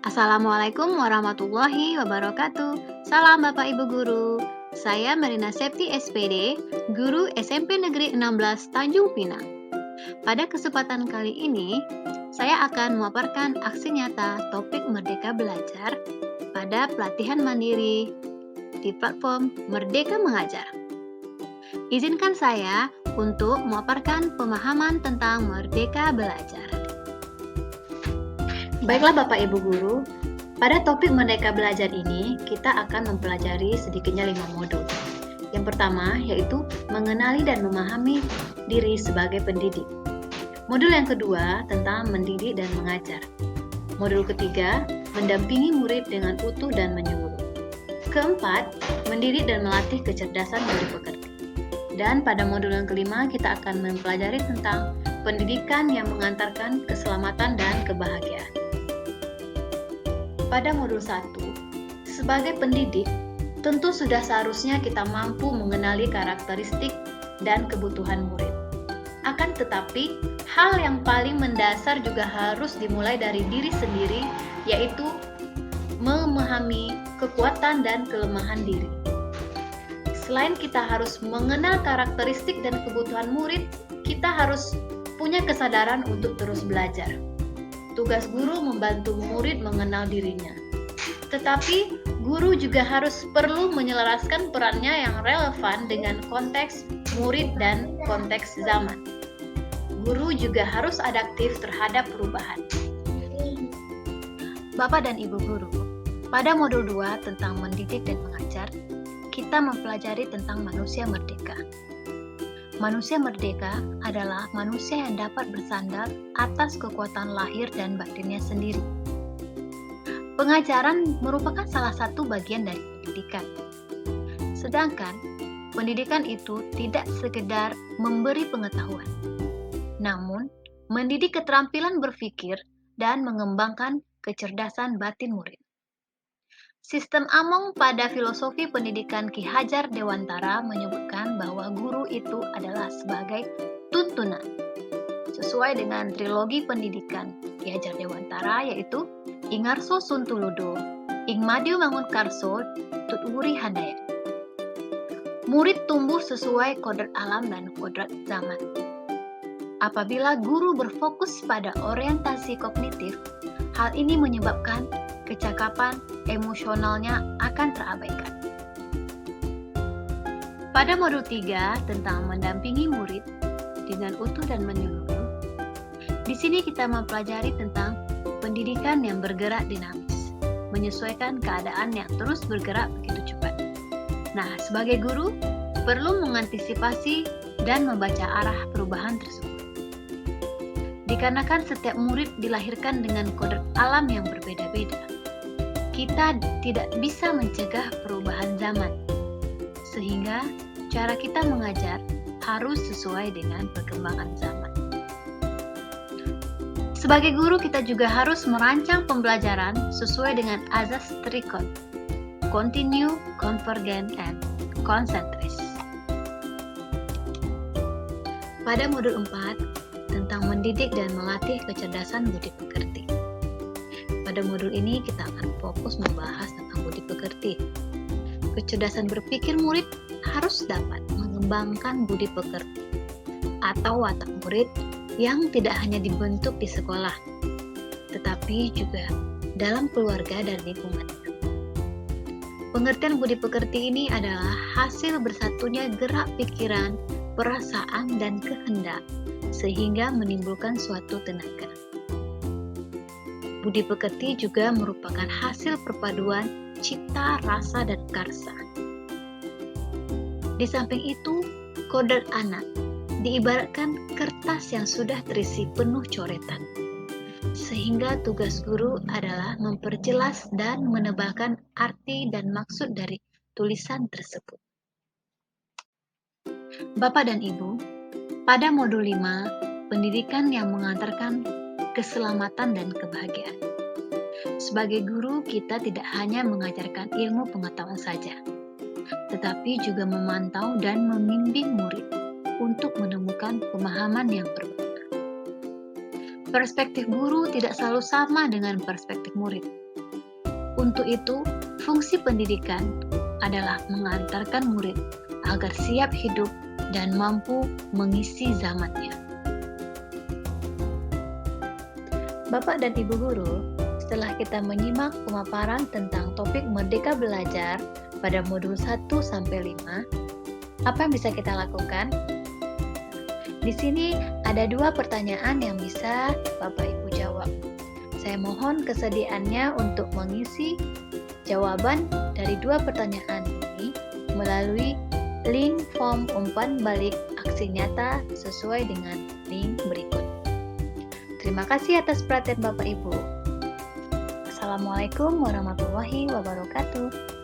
Assalamualaikum warahmatullahi wabarakatuh. Salam Bapak Ibu Guru. Saya Marina Septi SPD, Guru SMP Negeri 16 Tanjung Pinang. Pada kesempatan kali ini, saya akan memaparkan aksi nyata topik Merdeka Belajar pada pelatihan mandiri di platform Merdeka Mengajar. Izinkan saya untuk memaparkan pemahaman tentang Merdeka Belajar. Baiklah Bapak Ibu Guru, pada topik Merdeka Belajar ini kita akan mempelajari sedikitnya 5 modul. Yang pertama yaitu mengenali dan memahami diri sebagai pendidik. Modul yang kedua tentang mendidik dan mengajar. Modul ketiga, mendampingi murid dengan utuh dan menyeluruh. Keempat, mendidik dan melatih kecerdasan budi pekerti. Dan pada modul yang kelima kita akan mempelajari tentang pendidikan yang mengantarkan keselamatan dan kebahagiaan. Pada modul 1, sebagai pendidik, tentu sudah seharusnya kita mampu mengenali karakteristik dan kebutuhan murid. Akan tetapi, hal yang paling mendasar juga harus dimulai dari diri sendiri, yaitu memahami kekuatan dan kelemahan diri. Selain kita harus mengenal karakteristik dan kebutuhan murid, kita harus punya kesadaran untuk terus belajar. Tugas guru membantu murid mengenal dirinya. Tetapi, guru juga harus perlu menyelaraskan perannya yang relevan dengan konteks murid dan konteks zaman. Guru juga harus adaptif terhadap perubahan. Bapak dan Ibu guru, pada modul 2 tentang mendidik dan mengajar, kita mempelajari tentang manusia merdeka. Manusia merdeka adalah manusia yang dapat bersandar atas kekuatan lahir dan batinnya sendiri. Pengajaran merupakan salah satu bagian dari pendidikan. Sedangkan, pendidikan itu tidak sekedar memberi pengetahuan, namun mendidik keterampilan berpikir dan mengembangkan kecerdasan batin murid. Sistem Among pada filosofi pendidikan Ki Hajar Dewantara menyebutkan bahwa guru itu adalah sebagai tuntunan. Sesuai dengan trilogi pendidikan Ki Hajar Dewantara yaitu Ingarso Suntuludo, Ingmadiu Mangunkarso, Tutwuri Handayani. Murid tumbuh sesuai kodrat alam dan kodrat zaman. Apabila guru berfokus pada orientasi kognitif, hal ini menyebabkan kecakapan emosionalnya akan terabaikan. Pada modul 3 tentang mendampingi murid dengan utuh dan menyeluruh, di sini kita mempelajari tentang pendidikan yang bergerak dinamis, menyesuaikan keadaan yang terus bergerak begitu cepat. Nah, sebagai guru, perlu mengantisipasi dan membaca arah perubahan tersebut. Dikarenakan setiap murid dilahirkan dengan kodrat alam yang berbeda-beda, kita tidak bisa mencegah perubahan zaman, sehingga cara kita mengajar harus sesuai dengan perkembangan zaman. Sebagai guru, kita juga harus merancang pembelajaran sesuai dengan azas trikon, continue, convergent, and concentrate. Pada modul 4, tentang mendidik dan melatih kecerdasan budi pekerti. Pada modul ini kita akan fokus membahas tentang budi pekerti. Kecerdasan berpikir murid harus dapat mengembangkan budi pekerti atau watak murid yang tidak hanya dibentuk di sekolah, tetapi juga dalam keluarga dan lingkungan. Pengertian budi pekerti ini adalah hasil bersatunya gerak pikiran, perasaan, dan kehendak sehingga menimbulkan suatu tenaga. Budi pekerti juga merupakan hasil perpaduan cipta, rasa, dan karsa. Di samping itu, kodrat anak diibaratkan kertas yang sudah terisi penuh coretan, sehingga tugas guru adalah memperjelas dan menebalkan arti dan maksud dari tulisan tersebut. Bapak dan Ibu, pada modul 5, pendidikan yang mengantarkan keselamatan dan kebahagiaan. Sebagai guru, kita tidak hanya mengajarkan ilmu pengetahuan saja, tetapi juga memantau dan membimbing murid untuk menemukan pemahaman yang berbeda. Perspektif guru tidak selalu sama dengan perspektif murid. Untuk itu, fungsi pendidikan adalah mengantarkan murid agar siap hidup dan mampu mengisi zamannya. Bapak dan Ibu guru, setelah kita menyimak pemaparan tentang topik Merdeka Belajar pada modul 1 sampai 5, apa yang bisa kita lakukan? Di sini ada 2 pertanyaan yang bisa Bapak Ibu jawab. Saya mohon kesediaannya untuk mengisi jawaban dari 2 pertanyaan ini melalui link form umpan balik aksi nyata sesuai dengan link berikut. Terima kasih atas perhatian Bapak Ibu. Assalamualaikum warahmatullahi wabarakatuh.